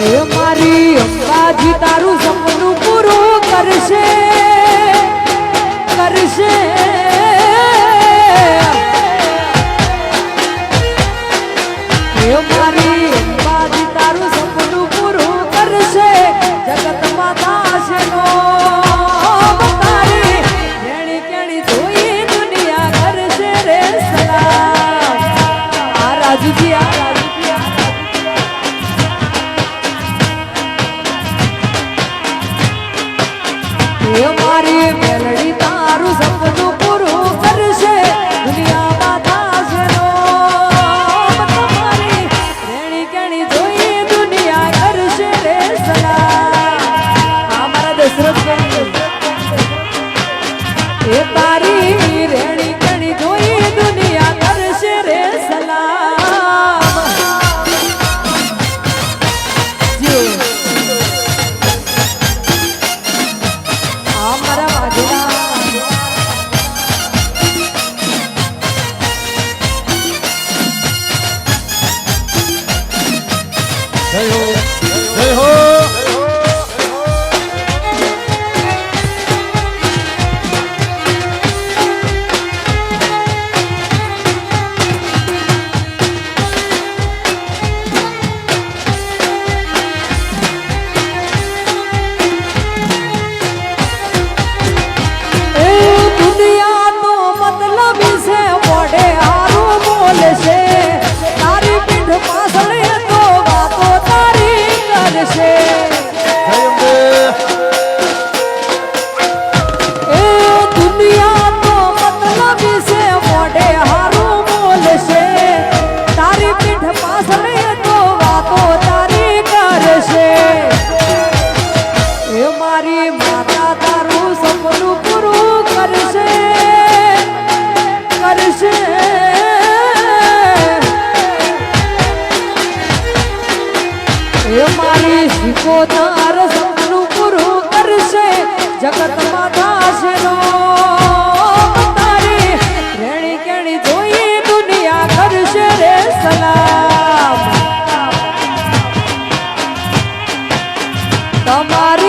મારી અંબાજી તારું સપનું પૂરું કરશે કરશે મારી અંબાજી તારું સપનું પૂરું કરશે જગત માતા છે નો તારી કેણી કેણી જોઈ દુનિયા કરશે રે સલામ આ રાજુજી આ મારી મેલડી તારું સપનું પૂરું કરશે દુનિયામાં થાશે નો તમારી રેણી કેણી જોઈ દુનિયા કરશે રે સલામ આ મારા દશરથભાઈ એ તારી રેણી કેણી જોઈ દુનિયા કરશે રે સલામ જી જય હો જય હો મારી શીખો તાર સપનું પૂરું કરશે જગત માતા છે નો તારી રેણી કેણી જોઈ દુનિયા કરશે રે સલામ તમારે